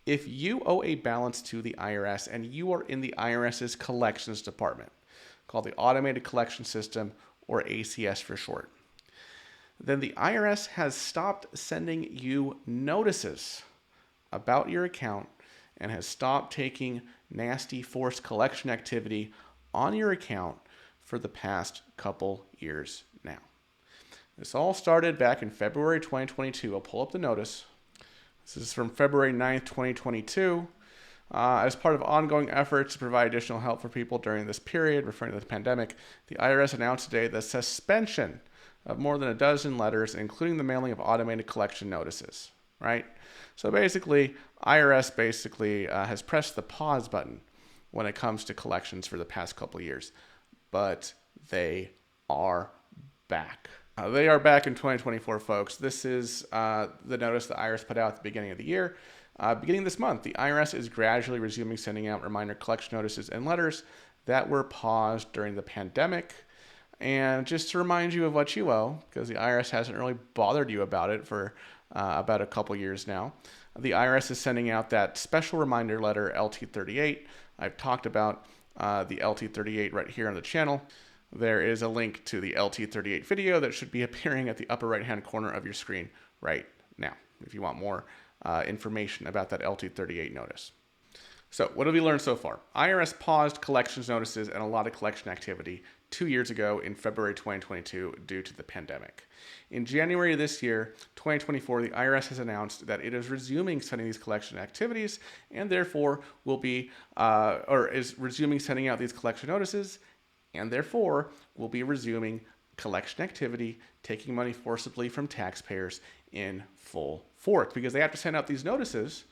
If you owe a balance to the IRS and you are in the IRS's Collections Department, called the Automated Collection System, or ACS for short, then the IRS has stopped sending you notices about your account and has stopped taking nasty forced collection activity on your account for the past couple years now. This all started back in February 2022. I'll pull up the notice. This is from February 9th, 2022. As part of ongoing efforts to provide additional help for people during this period, referring to the pandemic, the IRS announced today the suspension of more than a dozen letters, including the mailing of automated collection notices, right? So basically, IRS has pressed the pause button when it comes to collections for the past couple of years, but they are back. They are back in 2024, folks. This is the notice the IRS put out at the beginning of the year. Beginning this month, the IRS is gradually resuming sending out reminder collection notices and letters that were paused during the pandemic. And just to remind you of what you owe, because the IRS hasn't really bothered you about it for about a couple years now, the IRS is sending out that special reminder letter, LT38. I've talked about the LT38 right here on the channel. There is a link to the LT38 video that should be appearing at the upper right-hand corner of your screen right now, if you want more information about that LT38 notice. So what have we learned so far? IRS paused collections notices and a lot of collection activity 2 years ago in February 2022 due to the pandemic. In January of this year, 2024, the IRS has announced that it is resuming sending these collection activities and therefore is resuming sending out these collection notices and therefore will be resuming collection activity, taking money forcibly from taxpayers in full force, because they have to send out these notices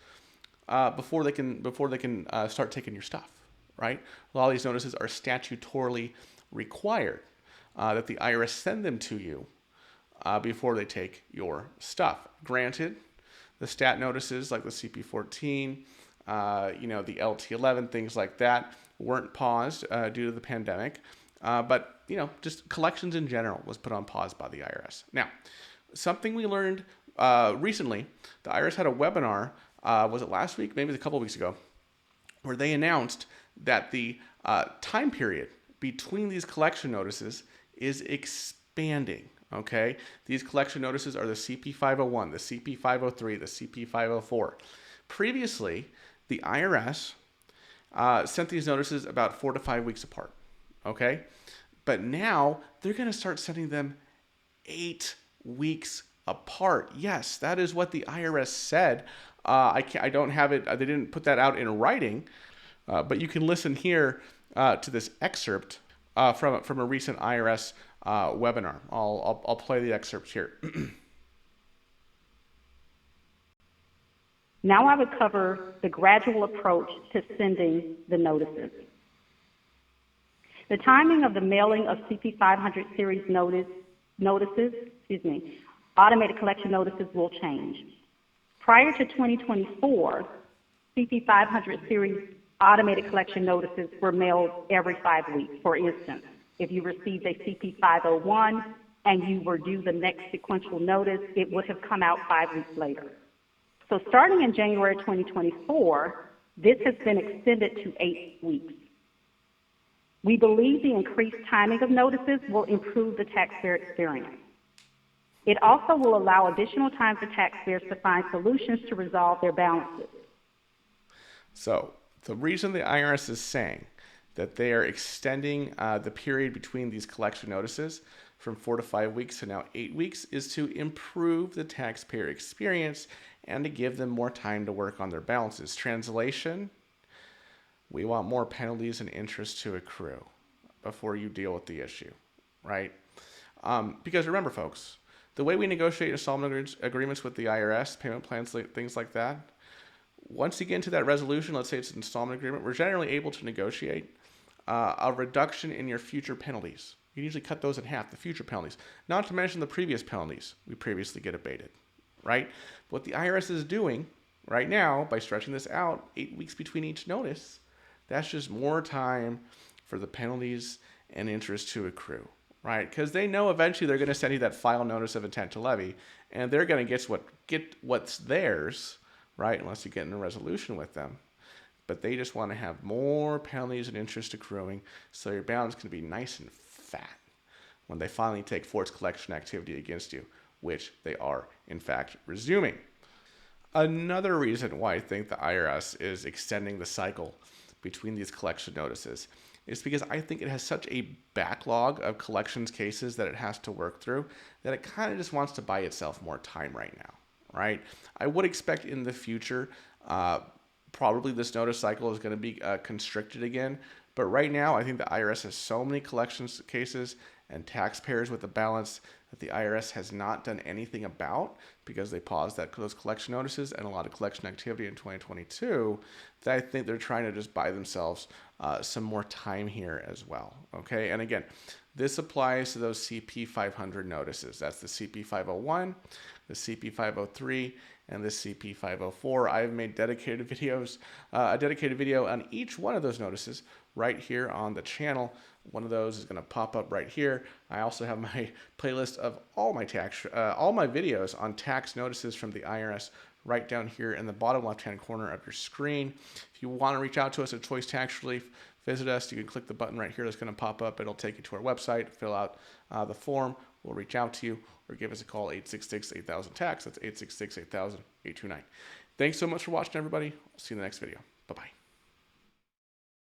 before they can start taking your stuff, right? A lot of these notices are statutorily required that the IRS send them to you before they take your stuff. Granted, the stat notices like the CP14, the LT11, things like that weren't paused due to the pandemic, but just collections in general was put on pause by the IRS. Now, something we learned recently, the IRS had a webinar, was it last week? Maybe it was a couple of weeks ago, where they announced that the time period between these collection notices is expanding, okay? These collection notices are the CP501, the CP503, the CP504. Previously, the IRS sent these notices about 4 to 5 weeks apart, okay? But now they're going to start sending them 8 weeks apart. Yes, that is what the IRS said. I don't have it. They didn't put that out in writing, but you can listen here to this excerpt from a recent IRS webinar. I'll play the excerpt here. Now I would cover the gradual approach to sending the notices. The timing of the mailing of CP500 Series automated collection notices will change. Prior to 2024, CP500 Series automated collection notices were mailed every 5 weeks. For instance, if you received a CP501 and you were due the next sequential notice, it would have come out 5 weeks later. So starting in January 2024, this has been extended to 8 weeks. We believe the increased timing of notices will improve the taxpayer experience. It also will allow additional time for taxpayers to find solutions to resolve their balances. So the reason the IRS is saying that they are extending the period between these collection notices from 4 to 5 weeks to now 8 weeks is to improve the taxpayer experience and to give them more time to work on their balances. Translation, we want more penalties and interest to accrue before you deal with the issue, right? Because remember, folks, the way we negotiate installment agreements with the IRS, payment plans, things like that, once you get into that resolution, let's say it's an installment agreement, we're generally able to negotiate a reduction in your future penalties. You usually cut those in half, the future penalties, not to mention the previous penalties we previously get abated, right? What the IRS is doing right now by stretching this out 8 weeks between each notice, that's just more time for the penalties and interest to accrue, right? Because they know eventually they're going to send you that final notice of intent to levy, and they're going to get what's theirs, right? Unless you get in a resolution with them. But they just want to have more penalties and interest accruing, so your balance can be nice and fat when they finally take forced collection activity against you, which they are, in fact, resuming. Another reason why I think the IRS is extending the cycle between these collection notices is because I think it has such a backlog of collections cases that it has to work through that it kind of just wants to buy itself more time right now, right? I would expect in the future, probably this notice cycle is going to be constricted again. But right now, I think the IRS has so many collections cases and taxpayers with a balance that the IRS has not done anything about because they paused those collection notices and a lot of collection activity in 2022 that I think they're trying to just buy themselves some more time here as well. Okay, and again, this applies to those CP500 notices. That's the CP501, the CP503, and the CP504. I've made dedicated videos, a dedicated video on each one of those notices right here on the channel. One of those is going to pop up right here. I also have my playlist of all my videos on tax notices from the IRS right down here in the bottom left-hand corner of your screen. If you want to reach out to us at Choice Tax Relief, visit us. You can click the button right here that's going to pop up. It'll take you to our website, fill out the form. We'll reach out to you or give us a call, 866-8000-TAX. That's 866-8000-829. Thanks so much for watching, everybody. I'll see you in the next video. Bye-bye.